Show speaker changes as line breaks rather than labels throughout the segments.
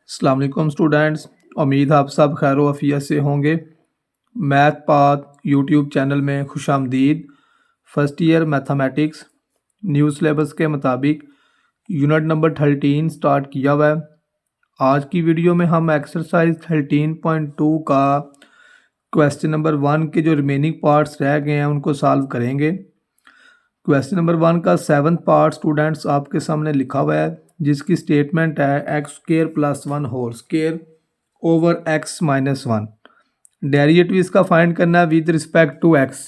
अस्सलाम वालेकुम स्टूडेंट्स। उम्मीद आप सब खैर आफियत से होंगे। मैथ पाथ यूट्यूब चैनल में खुशामदीद। First year mathematics new syllabus के मुताबिक यूनिट नंबर 13 स्टार्ट किया हुआ है। आज की वीडियो में हम एक्सरसाइज 13.2 का क्वेश्चन नंबर 1 के जो रिमेनिंग पार्ट्स रह गए हैं उनको सॉल्व करेंगे। क्वेश्चन नंबर 1 का 7th पार्ट स्टूडेंट्स आपके सामने लिखा हुआ है, जिसकी स्टेटमेंट है x square plus 1 whole square over x minus 1। Derivative इसका फाइंड करना है विद रिस्पेक्ट टू एक्स।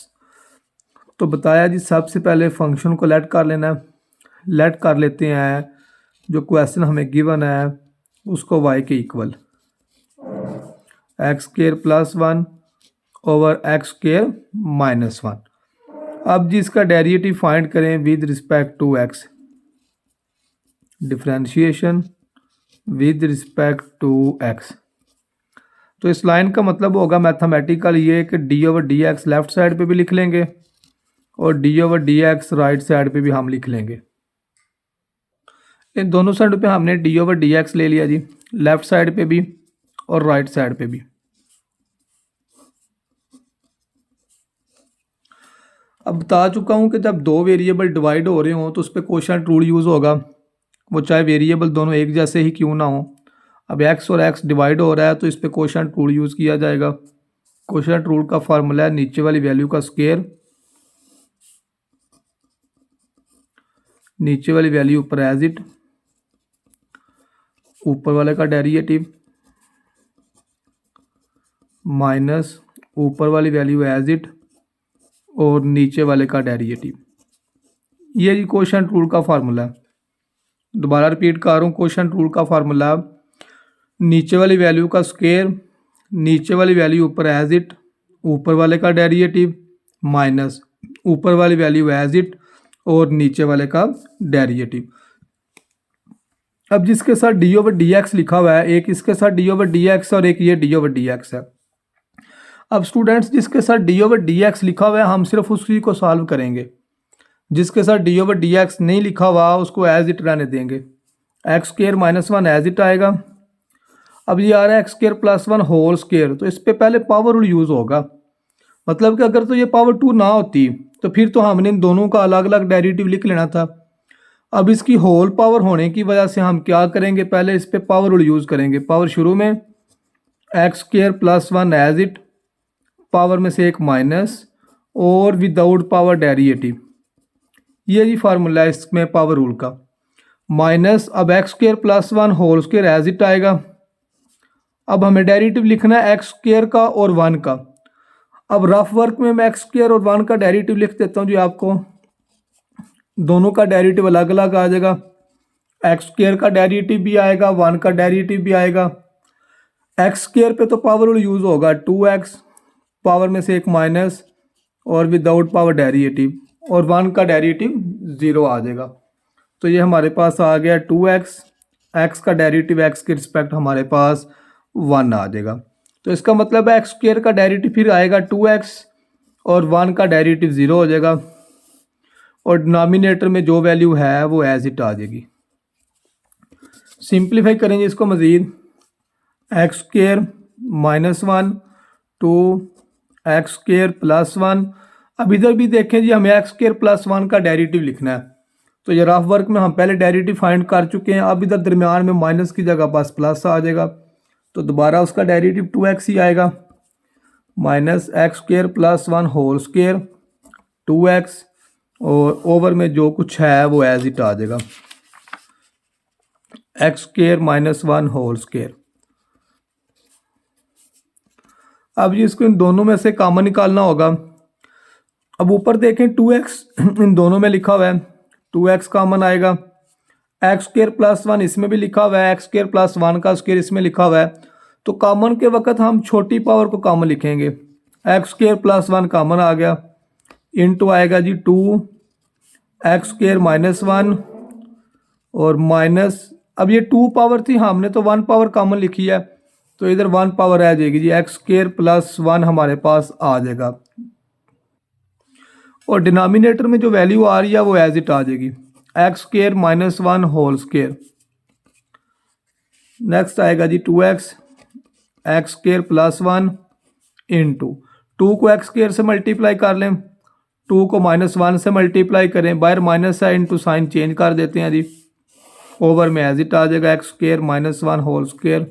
तो बताया जी, सबसे पहले फंक्शन को लेट कर लेना है। लेट कर लेते हैं जो क्वेश्चन हमें गिवन है उसको y के equal x square plus 1 over x square minus 1। अब जी इसका डेरिवेटिव फाइंड करें with respect to x. Differentiation with respect to x. तो इस लाइन का मतलब होगा मैथमेटिकल ये कि d over d x left side पे भी लिख लेंगे और d over d x right side पे भी हम लिख लेंगे। इन दोनों साइड पे हमने डी ओवर डी एक्स ले लिया जी, लेफ्ट साइड पे भी और राइट साइड पे भी। अब बता चुका हूँ कि जब दो वेरिएबल डिवाइड हो रहे हों तो उस पर कोशेंट रूल यूज़ होगा, वो चाहे वेरिएबल दोनों एक जैसे ही क्यों ना हो। अब एक्स और एक्स डिवाइड हो रहा है तो इस पर कोशेंट रूल यूज़ किया जाएगा। कोशेंट रूल का फार्मूला है नीचे वाली वैल्यू का स्क्वायर, नीचे वाली वैल्यू ऊपर एज इट, ऊपर वाले का डेरिवेटिव माइनस ऊपर वाली वैल्यू एज इट और नीचे वाले का डेरिवेटिव। ये जी कोशेंट रूल का फार्मूला है। दोबारा रिपीट कर रहा हूँ, कोशेंट रूल का फार्मूला नीचे वाली वैल्यू का स्क्वायर, नीचे वाली वैल्यू ऊपर एज इट, ऊपर वाले का डेरिवेटिव माइनस ऊपर वाली वैल्यू एज इट और नीचे वाले का डेरिवेटिव। अब जिसके साथ डी ओवर डी एक्स लिखा हुआ है, एक इसके साथ डी ओवर डी एक्स और एक ये डी ओवर डी एक्स है। अब स्टूडेंट्स जिसके साथ डी ओवर डी एक्स लिखा हुआ है हम सिर्फ उसी को सॉल्व करेंगे। जिसके साथ डी ओवर डी एक्स नहीं लिखा हुआ उसको एज इट रहने देंगे। X square minus 1 as it आएगा। अब ये आ रहा है x square plus 1 whole square, तो इस पर पहले पावर रूल यूज़ होगा। मतलब कि अगर तो ये पावर 2 ना होती तो फिर तो हमने इन दोनों का अलग अलग डेरिवेटिव लिख लेना था। अब इसकी होल पावर होने की वजह से हम क्या करेंगे, पहले इस पर पावर रूल यूज़ करेंगे। पावर शुरू में x square plus 1 as it, power में से एक माइनस और विदाउट पावर डेरिवेटिव। ये जी फार्मूला है इसमें पावर रूल का। माइनस अब x square plus 1 whole square as it आएगा। अब हमें डेरिवेटिव लिखना है एक्स स्क्र का और 1 का। अब रफ वर्क में मैं एक्स स्क्र और 1 का डेरिवेटिव लिख देता हूँ जी आपको। दोनों का डेरिवेटिव अलग अलग आ जाएगा। एक्स स्क्र का डेरिवेटिव भी आएगा, 1 का डेरिवेटिव भी आएगा। एक्स स्क्र पे तो पावर रूल यूज़ होगा 2x, पावर में से एक माइनस और विदाउट पावर डेरिवेटिव, और 1 का डेरिवेटिव 0 आ जाएगा। तो ये हमारे पास आ गया 2x, x का डेरिवेटिव x के रिस्पेक्ट हमारे पास 1 आ जाएगा। तो इसका मतलब है एक्स स्क्र का डेरिवेटिव फिर आएगा 2x और 1 का डेरिवेटिव 0 हो जाएगा और डिनोमिनेटर में जो वैल्यू है वो एज इट आ जाएगी। सिंप्लीफाई करेंगे इसको मज़ीद, x square minus 1 two x square plus 1। अब इधर भी देखें जी, हमें एक्स स्क्र प्लस 1 का डेरिवेटिव लिखना है। तो ये रफ वर्क में हम पहले डेरिवेटिव फाइंड कर चुके हैं। अब इधर दरमियान में माइनस की जगह पास प्लस आ जाएगा, तो दोबारा उसका डेरिवेटिव 2x ही आएगा। Minus x square plus 1 whole square 2x और ओवर में जो कुछ है वो एज इट आ जाएगा, x square minus 1 whole square. अब ये इसको इन दोनों में से कॉमन निकालना होगा। अब ऊपर देखें 2x इन दोनों में लिखा हुआ है, 2x कॉमन आएगा। एक्स स्क्र प्लस 1 इसमें भी लिखा हुआ है, एक्स स्क्र प्लस 1 का स्क्र इसमें लिखा हुआ है। तो कॉमन के वक्त हम छोटी पावर को कॉमन लिखेंगे। एक्स स्क्र प्लस 1 कॉमन आ गया, इनटू आएगा जी 2 एक्स स्क्र माइनस 1 और माइनस, अब ये 2 पावर थी, हमने तो 1 पावर कॉमन लिखी है तो इधर 1 पावर आ जाएगी जी, एक्स स्क्र प्लस 1 हमारे पास आ जाएगा और डिनोमिनेटर में जो वैल्यू आ रही है वो एज इट आ जाएगी, x square minus 1 whole square. Next आएगा जी 2x x square plus 1 into 2 को एक्स स्क्र से मल्टीप्लाई कर लें, 2 को -1 से मल्टीप्लाई करें, बाहर माइनस है, इंटू साइन चेंज कर देते हैं जी, ओवर में एज इट आ जाएगा x square -1 whole square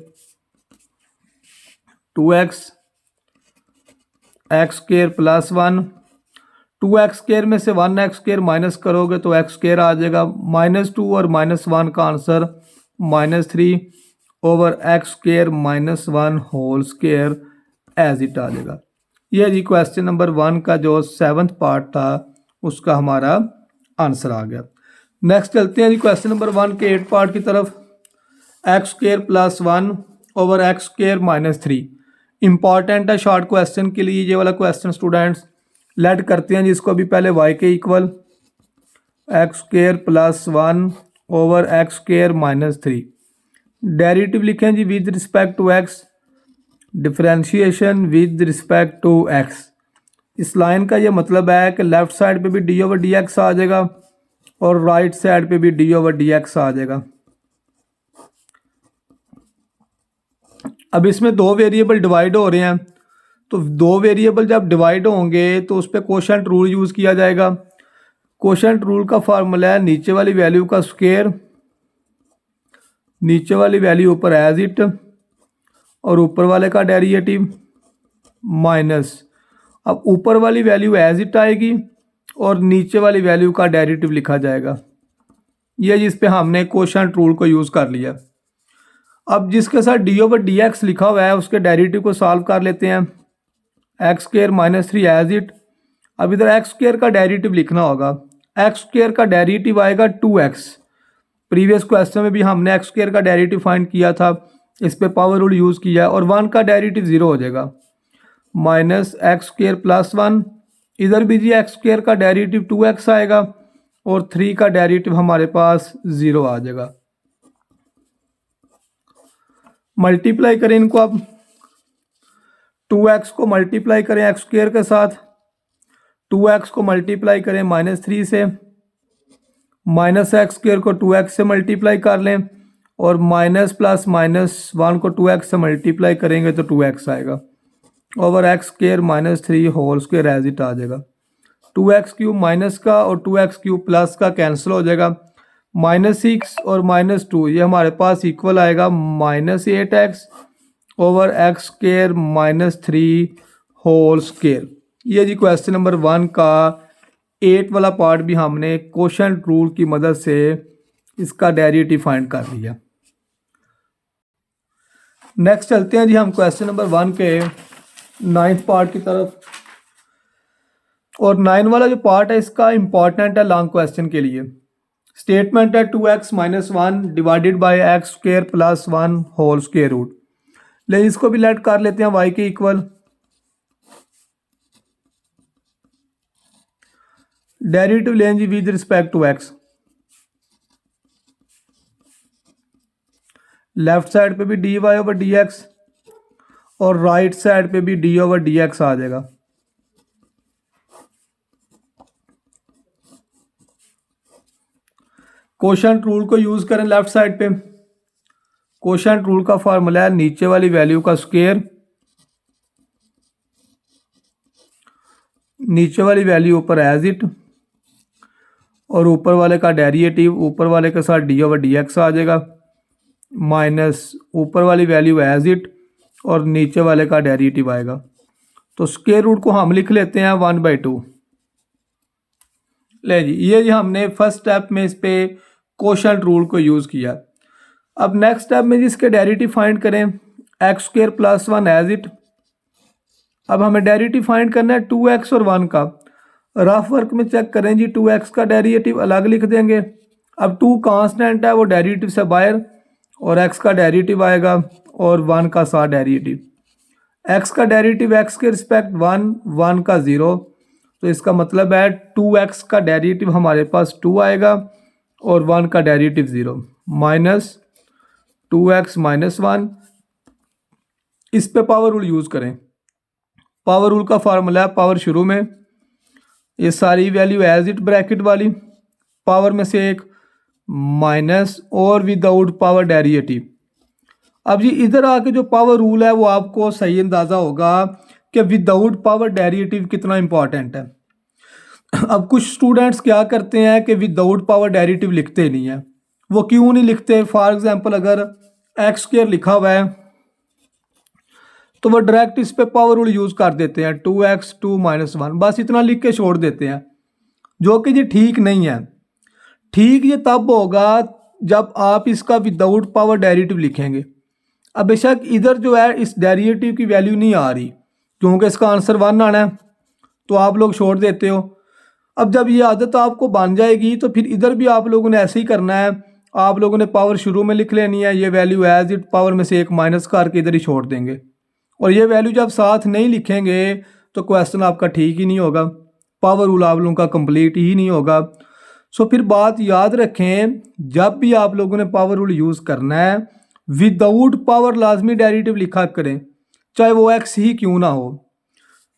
2x x square plus 1, 2x square में से 1x स्क्र माइनस करोगे तो x स्क्र आ जाएगा, -2 और -1 का answer -3 over x square -1 whole square as it आ जाएगा। ये जी क्वेश्चन नंबर 1 का जो 7th पार्ट था उसका हमारा आंसर आ गया। नेक्स्ट चलते हैं जी क्वेश्चन नंबर 1 के 8 पार्ट की तरफ। X square plus 1 over x square -3 important है शॉर्ट क्वेश्चन के लिए ये वाला क्वेश्चन स्टूडेंट्स। लेट करते हैं जिसको भी पहले y के equal x square plus 1 over x square -3, derivative लिखें जी with respect to x, differentiation with respect to x। इस लाइन का ये मतलब है कि लेफ्ट साइड पे भी डी ओवर डी एक्स आ जाएगा और राइट साइड पे भी डी ओवर डी एक्स आ जाएगा। अब इसमें दो वेरिएबल डिवाइड हो रहे हैं, तो दो वेरिएबल जब डिवाइड होंगे तो उस पर कोशेंट रूल यूज़ किया जाएगा। कोशेंट रूल का फार्मूला है नीचे वाली वैल्यू का स्क्वायर, नीचे वाली वैल्यू ऊपर एज इट और ऊपर वाले का डेरिवेटिव माइनस। अब ऊपर वाली वैल्यू एज इट आएगी और नीचे वाली वैल्यू का डेरिवेटिव लिखा जाएगा। ये जिस पे हमने कोशेंट रूल को यूज़ कर लिया। अब जिसके साथ डी ओवर डी एक्स लिखा हुआ है उसके डेरिवेटिव को सॉल्व कर लेते हैं। X square -3 as it. अब इधर एक्स स्क्र का डेरिवेटिव लिखना होगा। एक्स स्क्र का डेरिवेटिव आएगा 2x। प्रीवियस क्वेश्चन में भी हमने एक्स स्क्र का डेरिवेटिव फाइंड किया था, इस पे पावर रूल यूज़ किया है और 1 का डेरिवेटिव 0 हो जाएगा। माइनस एक्स स्क्र प्लस 1, इधर भी जी एक्स स्क्र का डेरिवेटिव 2x आएगा और 3 का डेरिवेटिव हमारे पास 0 आ जाएगा। मल्टीप्लाई करें इनको, अब 2x को मल्टीप्लाई करें एक्स स्क्र के साथ, 2x को मल्टीप्लाई करें -3 से, माइनस एक्स स्क्र को 2x से मल्टीप्लाई कर लें और माइनस प्लस -1 को 2x से मल्टीप्लाई करेंगे तो 2x आएगा over x square -3 whole square as it आ जाएगा। 2x³ माइनस का और 2x³ प्लस का कैंसिल हो जाएगा। -6 और -2 ये हमारे पास इक्वल आएगा -8x over x square -3 whole square. ये जी क्वेश्चन नंबर 1 का 8 वाला पार्ट भी हमने कोशेंट रूल की मदद से इसका डेरिवेटिव फाइंड कर लिया। नेक्स्ट चलते हैं जी हम क्वेश्चन नंबर 1 के 9th पार्ट की तरफ। और 9 वाला जो पार्ट है इसका इंपॉर्टेंट है लॉन्ग क्वेश्चन के लिए। स्टेटमेंट है 2x - 1 divided by x square plus 1 whole square root. लेकिन इसको भी लेट कर लेते हैं y के इक्वल डेरिवेटिव लें जी with respect to x। Left side पे भी dy ओवर dx और राइट साइड पे भी d ओवर dx आ जाएगा। कोशेंट रूल को यूज करें लेफ्ट साइड पे। कोशेंट रूल का फार्मूला है नीचे वाली वैल्यू का स्क्वायर, नीचे वाली वैल्यू ऊपर एज इट और ऊपर वाले का डेरिवेटिव ऊपर वाले के साथ डी ओवर डी एक्स आ जाएगा, माइनस ऊपर वाली वैल्यू एज इट और नीचे वाले का डेरिवेटिव आएगा। तो स्क्वायर रूट को हम लिख लेते हैं 1/2। ले जी ये जी हमने फर्स्ट स्टेप में इस पे कोशेंट रूल को यूज़ किया। अब नेक्स्ट स्टेप में जिसके डेरिवेटिव फाइंड करें x square plus 1 as it. अब हमें डेरिवेटिव फाइंड करना है 2x और 1 का। रफ वर्क में चेक करें जी 2x का डेरिवेटिव अलग लिख देंगे। अब 2 कांस्टेंट है वो डेरिवेटिव से बाहर और x का डेरिवेटिव आएगा और 1 का साथ डेरिवेटिव। x का डेरिवेटिव x के रिस्पेक्ट 1 का 0, तो इसका मतलब है 2x का डेरिवेटिव हमारे पास 2 आएगा और 1 का डेरिवेटिव 0 माइनस 2x - 1। इस पे पावर रूल यूज़ करें। पावर रूल का फार्मूला है पावर शुरू में ये सारी वैल्यू एज इट ब्रैकेट वाली, पावर में से एक माइनस और विदाउट पावर डेरिवेटिव। अब जी इधर आके जो पावर रूल है वो आपको सही अंदाज़ा होगा कि विदाउट पावर डेरिवेटिव कितना इंपॉर्टेंट है। अब कुछ स्टूडेंट्स क्या करते हैं कि विदाउट पावर डेरिवेटिव लिखते नहीं है। वो क्यों नहीं लिखते? फॉर एग्जांपल अगर एक्स स्क्वायर लिखा हुआ है तो वो डायरेक्ट इस पे पावर रूल यूज़ कर देते हैं, 2x 2 - 1, बस इतना लिख के छोड़ देते हैं, जो कि ये ठीक नहीं है। ठीक ये तब होगा जब आप इसका विदाउट पावर डेरिवेटिव लिखेंगे। अब बेशक इधर जो है इस डेरिवेटिव की वैल्यू नहीं आ रही क्योंकि इसका आंसर 1 आना है, तो आप लोग छोड़ देते हो। अब जब ये आदत आपको बन जाएगी तो फिर इधर भी आप लोगों ने ऐसे ही करना है। आप लोगों ने पावर शुरू में लिख लेनी है, ये वैल्यू एज इट पावर में से 1 माइनस करके इधर ही छोड़ देंगे, और ये वैल्यू जब साथ नहीं लिखेंगे तो क्वेश्चन आपका ठीक ही नहीं होगा, पावर रूल आप लोगों का कंप्लीट ही नहीं होगा। सो फिर बात याद रखें, जब भी आप लोगों ने पावर रूल यूज़ करना है विदाउट पावर लाजमी डेरिवेटिव लिखा करें, चाहे वो एक्स ही क्यों ना हो।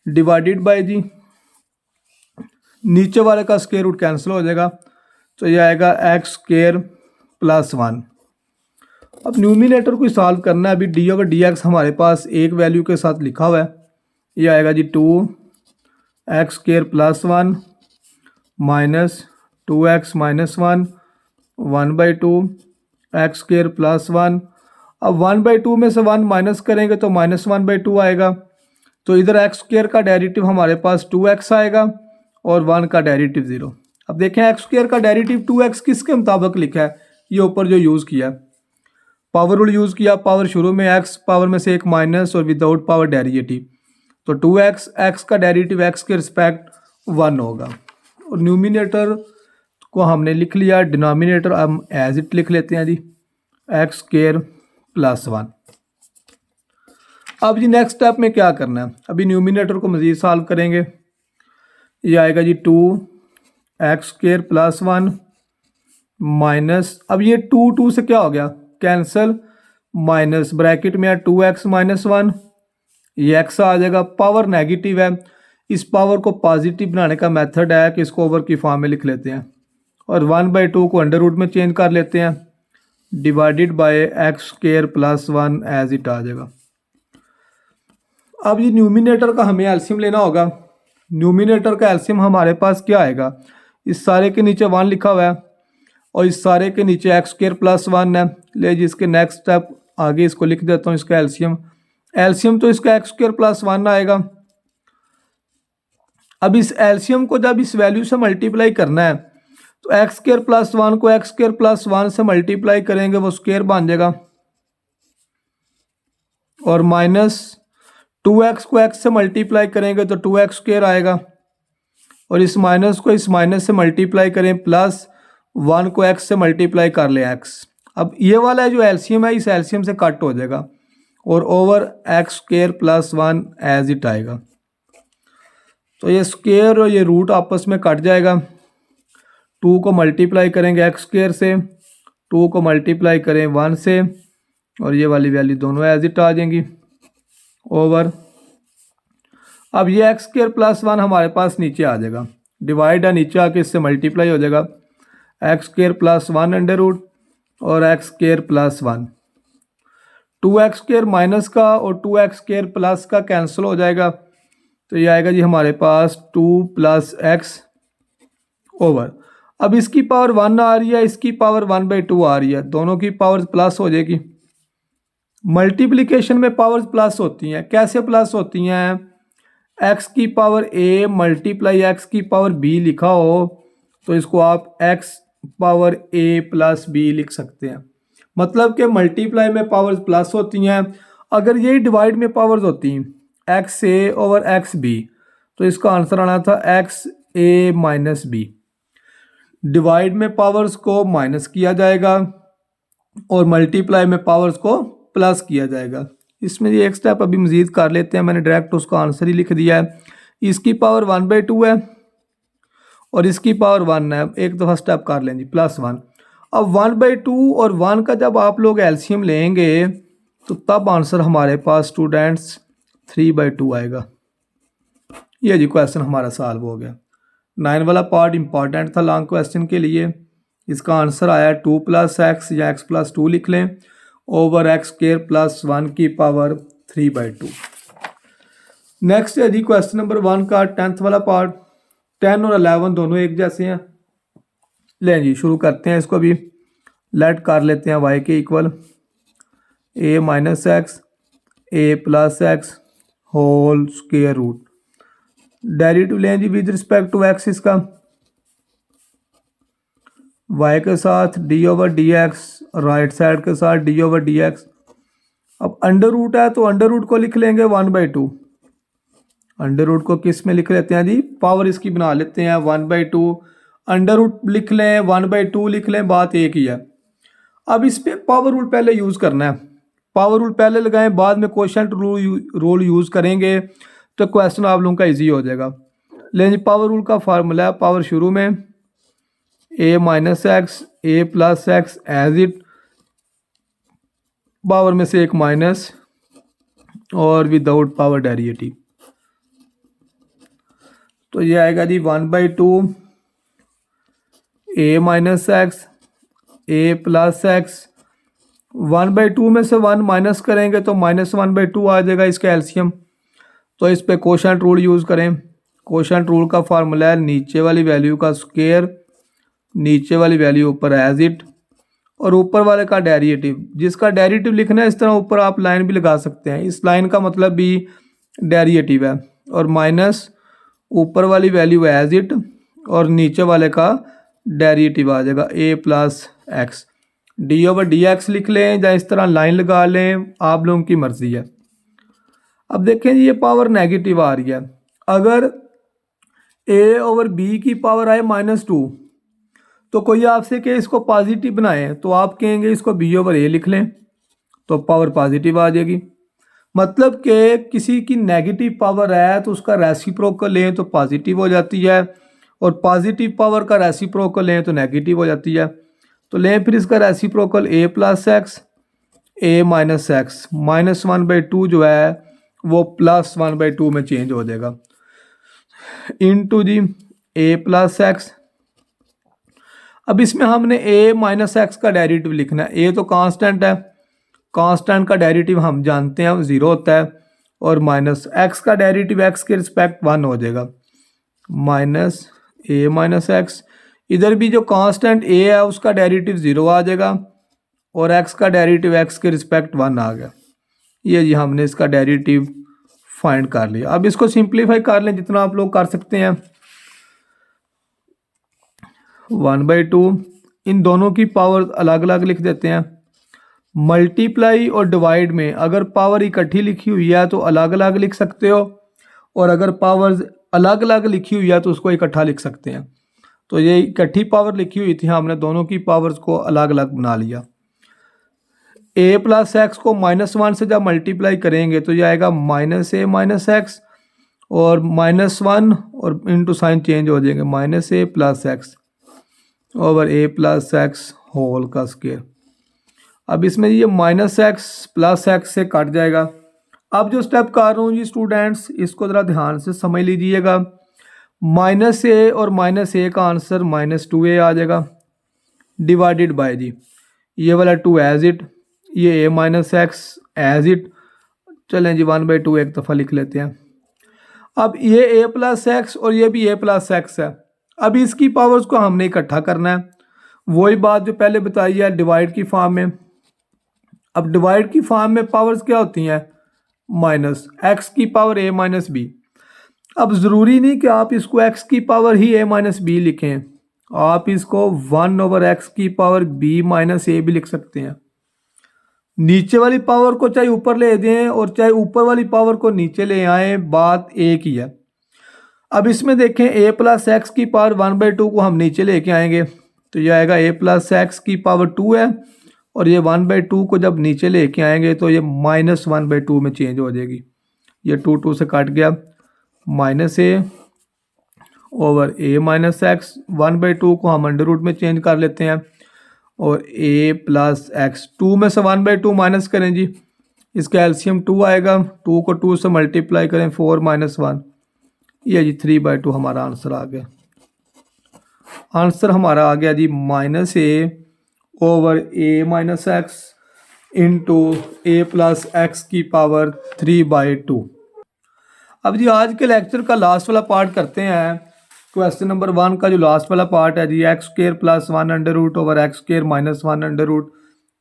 डिवाइडेड बाय जी, नीचे वाले का स्क्वायर रूट कैंसिल हो जाएगा, तो ये आएगा एक्स स्क्वायर प्लस 1। अब न्यूमिनेटर को सॉल्व करना है। अभी डी ओवर डी एक्स हमारे पास एक वैल्यू के साथ लिखा हुआ है, ये आएगा जी 2x square plus 1 minus 2x minus 1 1/2 x square plus 1। अब 1/2 में से 1 माइनस करेंगे तो -1/2 आएगा, तो इधर x स्क्वायर का डेरिवेटिव हमारे पास 2x आएगा और 1 का डेरिवेटिव 0। अब देखें x स्क्वायर का डेरिवेटिव 2x किसके मुताबिक लिखा है, ये ऊपर जो यूज़ किया पावर रूल यूज़ किया, पावर शुरू में x पावर में से 1 माइनस और विदाउट पावर डेरिवेटिव, तो 2x x का डेरिवेटिव x के रिस्पेक्ट 1 होगा। और न्यूमिनेटर को हमने लिख लिया, डिनोमिनेटर हम एज इट लिख लेते हैं जी एक्स स्क्वायर प्लस 1। अब जी नेक्स्ट स्टेप में क्या करना है, अभी न्यूमिनेटर को मज़ीद सॉल्व करेंगे। ये आएगा जी 2x स्क्वायर प्लस 1 माइनस, अब ये 2 से क्या हो गया कैंसिल, माइनस ब्रैकेट में है 2x माइनस 1, ये x आ जाएगा। पावर नेगेटिव है, इस पावर को पॉजिटिव बनाने का मेथड है कि इसको ओवर की फॉर्म में लिख लेते हैं और 1/2 को अंडर रूट में चेंज कर लेते हैं, divided by x square plus 1 as it आ जाएगा। अब ये न्यूमिनेटर का हमें एलसीएम लेना होगा। न्यूमिनेटर का एलसीएम हमारे पास क्या आएगा, इस सारे के नीचे 1 लिखा हुआ है और इस सारे के नीचे एक्स स्क्वायर प्लस 1 है। ले जी इसके नेक्स्ट स्टेप आगे इसको लिख देता हूँ, इसका एलसीएम तो इसका एक्स स्क्वायर प्लस 1 आएगा। अब इस एलसीएम को जब इस वैल्यू से मल्टीप्लाई करना है तो एक्स स्क्वायर प्लस 1 को एक्स स्क्वायर प्लस 1 से मल्टीप्लाई करेंगे, वो स्क्वायर बन जाएगा, और माइनस 2x को x से मल्टीप्लाई करेंगे तो 2x स्क्वायर आएगा, और इस माइनस को इस माइनस से मल्टीप्लाई करें, प्लस 1 को x से मल्टीप्लाई कर ले x। अब ये वाला जो एलसीएम है इस एलसीएम से कट हो जाएगा और over x square plus 1 as it आएगा। तो ये स्क्वायर और ये रूट आपस में कट जाएगा। 2 को मल्टीप्लाई करेंगे एक्स स्क्वायर से, 2 को मल्टीप्लाई करें 1 से, और ये वाली वैल्यू दोनों एज इट आ जाएंगी ओवर। अब ये एक्स स्क्वायर प्लस 1 हमारे पास नीचे आ जाएगा, डिवाइड है नीचे आके इससे मल्टीप्लाई हो जाएगा, x square plus 1 under root और x square plus 1। 2x square minus का और 2x स्क्वायर प्लस का कैंसिल हो जाएगा, तो ये आएगा जी हमारे पास 2 + x ओवर। अब इसकी पावर 1 आ रही है, इसकी पावर 1/2 आ रही है, दोनों की पावर प्लस हो जाएगी। मल्टीप्लिकेशन में पावर्स प्लस होती हैं, कैसे प्लस होती हैं, x की पावर a मल्टीप्लाई x की पावर b लिखा हो तो इसको आप x power a plus b लिख सकते हैं। मतलब कि मल्टीप्लाई में पावर्स प्लस होती हैं। अगर यही डिवाइड में पावर्स होती हैं एक्स ए ओवर एक्स बी, तो इसका आंसर आना था x a minus B. Divide में पावर्स को माइनस किया जाएगा और मल्टीप्लाई में पावर्स को प्लस किया जाएगा। इसमें ये एक स्टेप अभी मज़ीद कर लेते हैं, मैंने डायरेक्ट उसका आंसर ही लिख दिया है। इसकी पावर 1/2 है और इसकी पावर 1 है, एक दफ़ा स्टेप कर लें जी +1। अब 1/2 और 1 का जब आप लोग एलसीएम लेंगे तो तब आंसर हमारे पास स्टूडेंट्स 3/2 आएगा। ये जी क्वेश्चन हमारा सॉल्व हो गया। 9 वाला पार्ट इंपॉर्टेंट था लॉन्ग क्वेश्चन के लिए। इसका आंसर आया 2 + x या x + 2 लिख लें। ओवर एक्स स्क्वायर प्लस 1 की पावर 3/2। नेक्स्ट है जी क्वेश्चन नंबर 1 का 10th वाला पार्ट। 10 और 11 दोनों एक जैसे हैं। लें जी शुरू करते हैं इसको भी। लेट कर लेते हैं y के equal a minus x a plus x whole square root. Derivative लें जी विद रिस्पेक्ट टू x इसका y के साथ d over d x, right side के साथ d ओवर डी एक्स। अब अंडर रूट है तो अंडर रूट को लिख लेंगे 1/2। अंडर रूट को किस में लिख लेते हैं जी, पावर इसकी बना लेते हैं 1/2। अंडर रूट लिख लें 1/2 लिख लें, बात एक ही है। अब इस पे पावर रूल पहले यूज़ करना है। पावर रूल पहले लगाएं, बाद में क्वोशिएंट रूल यूज़ करेंगे तो क्वेश्चन आप लोगों का इजी हो जाएगा। लेकिन पावर रूल का फार्मूला है, पावर शुरू में a minus x a plus x as it, power में से एक माइनस और विदाउट पावर डेरिवेटिव। तो ये आएगा जी 1/2 a minus x a plus x. 1/2 में से 1 माइनस करेंगे तो -1/2 आ जाएगा इसका एलसीएम। तो इस पे क्वोशिएंट रूल यूज़ करें। क्वोशिएंट रूल का फार्मूला है नीचे वाली वैल्यू का स्क्वायर, नीचे वाली वैल्यू ऊपर एज इट, और ऊपर वाले का डेरिवेटिव। जिसका डेरिवेटिव लिखना है इस तरह ऊपर आप लाइन भी लगा सकते हैं, इस लाइन का मतलब भी डेरिवेटिव है, और माइनस ऊपर वाली वैल्यू एज इट और नीचे वाले का डेरिवेटिव आ जाएगा a plus x. D over d x लिख लें या इस तरह लाइन लगा लें, आप लोगों की मर्जी है। अब देखें ये पावर नेगेटिव आ रही है। अगर a ओवर b की पावर आए -2 तो कोई आपसे कहे इसको पॉजिटिव बनाएं तो आप कहेंगे इसको b ओवर a लिख लें, तो पावर पॉजिटिव आ जाएगी। मतलब कि किसी की नेगेटिव पावर है तो उसका रेसिप्रोकल लें तो पॉजिटिव हो जाती है, और पॉजिटिव पावर का रेसिप्रोकल लें तो नेगेटिव हो जाती है। तो लें फिर इसका reciprocal a plus x a minus x, -1/2 जो है वो +1/2 में चेंज हो जाएगा, इनटू जी a प्लस एक्स। अब इसमें हमने a माइनस एक्स का डेरिवेटिव लिखना है। a तो कांस्टेंट है, कांस्टेंट का डेरिवेटिव हम जानते हैं 0 होता है, और माइनस एक्स का डेरिवेटिव x के रिस्पेक्ट 1 हो जाएगा, माइनस a माइनस एक्स। इधर भी जो कांस्टेंट a है उसका डेरिवेटिव 0 आ जाएगा, और x का डेरिवेटिव x के रिस्पेक्ट 1 आ गया। ये जी हमने इसका डेरिवेटिव फाइंड कर लिया। अब इसको सिंप्लीफाई कर लें जितना आप लोग कर सकते हैं। 1/2, इन दोनों की पावर अलग अलग लिख देते हैं। मल्टीप्लाई और डिवाइड में अगर पावर इकट्ठी लिखी हुई है तो अलग अलग लिख सकते हो, और अगर पावर्स अलग अलग लिखी हुई है तो उसको इकट्ठा लिख सकते हैं। तो ये इकट्ठी पावर लिखी हुई थी, हमने दोनों की पावर्स को अलग अलग बना लिया। a प्लस एक्स को -1 से जब मल्टीप्लाई करेंगे तो ये आएगा -a माइनस एक्स, और -1 और इनटू साइन चेंज हो जाएंगे, -a plus x over a plus x whole का स्क्वायर। अब इसमें ये -x प्लस एक्स से कट जाएगा। अब जो स्टेप कर रहा हूँ जी स्टूडेंट्स, इसको ज़रा ध्यान से समझ लीजिएगा। -a और -a का आंसर -2a आ जाएगा, डिवाइडेड बाय जी ये वाला 2 एज इट, ये a minus x as it. चलें जी 1/2 एक दफ़ा लिख लेते हैं। अब ये a प्लस एक्स और ये भी a प्लस एक्स है। अब इसकी पावर्स को हमने इकट्ठा करना है, वही बात जो पहले बताई है डिवाइड की फॉर्म में। अब डिवाइड की फॉर्म में पावर्स क्या होती हैं, माइनस एक्स की पावर a माइनस बी। अब ज़रूरी नहीं कि आप इसको x की पावर ही a माइनस बी लिखें, आप इसको 1 ओवर x की पावर b माइनस a भी लिख सकते हैं। नीचे वाली पावर को चाहे ऊपर ले दें और चाहे ऊपर वाली पावर को नीचे ले आएँ, बात एक ही है। अब इसमें देखें a प्लस एक्स की पावर 1/2 को हम नीचे लेके आएंगे तो ये आएगा a प्लस एक्स की पावर 2 है, और ये 1/2 को जब नीचे लेके आएंगे तो ये -1/2 में चेंज हो जाएगी। ये 2 से कट गया, -a over a minus x. 1/2 को हम अंडर रूट में चेंज कर लेते हैं, और a प्लस एक्स। 2 में से 1/2 माइनस करें जी, इसका एलसीएम 2 आएगा। 2 को 2 से मल्टीप्लाई करें, 4 - 1, ये जी 3/2 हमारा आंसर आ गया। आंसर हमारा आ गया जी -a over a minus x into A plus x की पावर 3/2। अब जी आज के लेक्चर का लास्ट वाला पार्ट करते हैं। क्वेश्चन नंबर 1 का जो लास्ट वाला पार्ट है जी, x square plus 1 under root over x square minus 1 under root.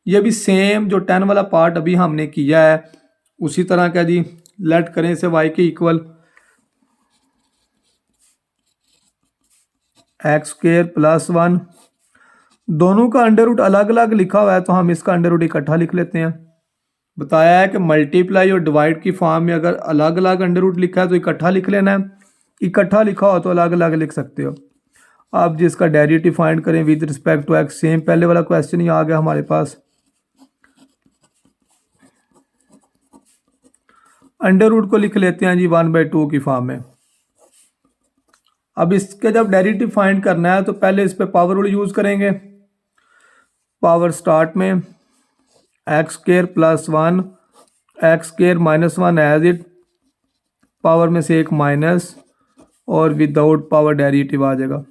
ये भी सेम जो 10 वाला पार्ट अभी हमने किया है उसी तरह का जी। लेट करें इसे y के इक्वल एक्स स्क्र प्लस 1। दोनों का अंडर रूट अलग अलग लिखा हुआ है तो हम इसका अंडर रूट इकट्ठा लिख लेते हैं। बताया है कि मल्टीप्लाई और डिवाइड की फॉर्म में अगर अलग अलग अंडर रूट लिखा है तो इकट्ठा लिख लेना है, इकट्ठा लिखा हो तो अलग अलग लिख सकते हो। आप जिसका डेरिवेटिव फाइंड करें with respect to x, same पहले वाला क्वेश्चन ही आ गया हमारे पास। अंडर रूट को लिख लेते हैं जी 1/2 की फॉर्म में। अब इसके जब डेरिवेटिव फाइंड करना है तो पहले इस पे पावर रूल यूज करेंगे। पावर स्टार्ट में x square plus 1 x square minus 1 as it, power में से एक माइनस और विदाउट पावर डेरिवेटिव आ जाएगा।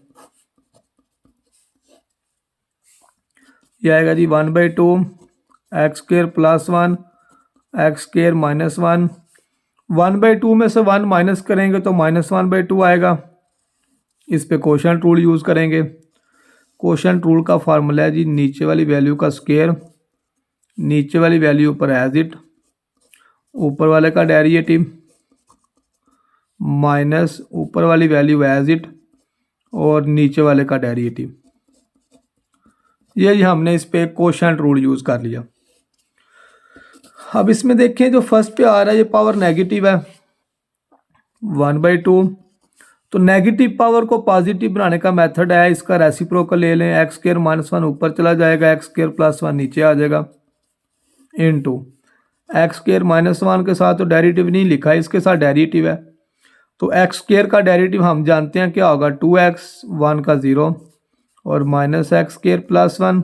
यह आएगा जी 1/2 x square plus 1 x square minus 1। 1/2 में से 1 माइनस करेंगे तो -1/2 आएगा। इस पे कोशेंट रूल यूज़ करेंगे। कोशेंट रूल का फार्मूला है जी, नीचे वाली वैल्यू का स्क्वायर, नीचे वाली वैल्यू पर एज इट, ऊपर वाले का डेरिवेटिव माइनस ऊपर वाली वैल्यू एज इट और नीचे वाले का डेरिवेटिव। ये हमने इस पे कोशेंट रूल यूज़ कर लिया। अब इसमें देखें जो फर्स्ट पे आ रहा है ये पावर नेगेटिव है 1/2, तो नेगेटिव पावर को पॉजिटिव बनाने का मेथड है, इसका रेसिप्रोकल ले लें। एक्स स्क्र माइनस 1 ऊपर चला जाएगा, एक्स स्क्र प्लस 1 नीचे आ जाएगा, इनटू एक्स स्क्र माइनस 1 के साथ तो डेरिवेटिव नहीं लिखा है, इसके साथ डेरिवेटिव है तो एक्स स्क्र का डेरिवेटिव हम जानते हैं क्या होगा, 2x 1 का 0 और माइनस एक्स स्क्र प्लस 1,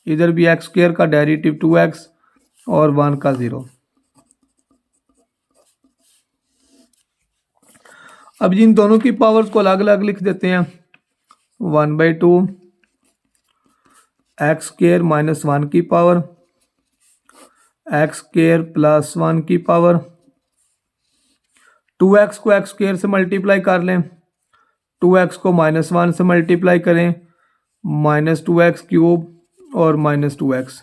इधर भी एक्स स्क्र का डेरिवेटिव 2x और 1 का 0। अब इन दोनों की पावर्स को अलग अलग लिख देते हैं। 1/2 एक्स स्क्र माइनस 1 की पावर एक्स स्क्र प्लस 1 की पावर, 2x को एक्स स्क्र से मल्टीप्लाई कर लें, 2x को -1 से मल्टीप्लाई करें, -2x क्यूब और -2x,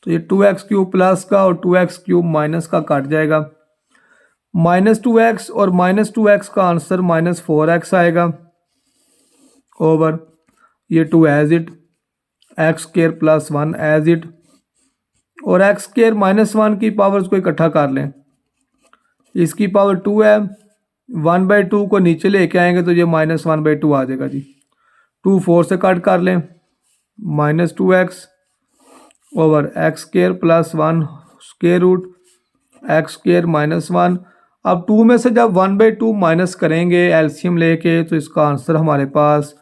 तो ये 2x क्यूब प्लस का और 2x क्यूब माइनस का कट जाएगा। -2x और -2x का आंसर -4x आएगा ओवर ये 2 as it, x square plus 1 as it, और एक्स स्क्र -1 की पावर्स को इकट्ठा कर लें। इसकी पावर 2 है, 1/2 को नीचे लेके आएंगे तो ये -1/2 आ जाएगा जी। 2 4 से कट कर लें, -2x over x square plus 1 square root x square minus 1। अब 2 में से जब 1/2 माइनस करेंगे एलसीएम लेके तो इसका आंसर हमारे पास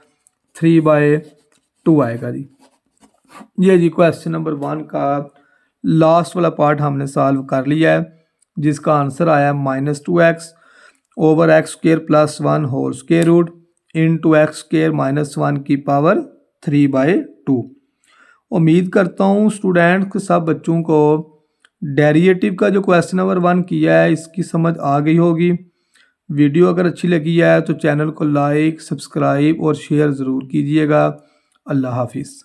3/2 आएगा जी। ये जी क्वेश्चन नंबर 1 का लास्ट वाला पार्ट हमने सॉल्व कर लिया है, जिसका आंसर आया -2x over x square plus 1 whole square root into x square minus 1 की पावर 3/2। उम्मीद करता हूँ स्टूडेंट के सब बच्चों को डेरिवेटिव का जो क्वेश्चन नंबर 1 किया है इसकी समझ आ गई होगी। वीडियो अगर अच्छी लगी है तो चैनल को लाइक, सब्सक्राइब और शेयर ज़रूर कीजिएगा। अल्लाह हाफिज़।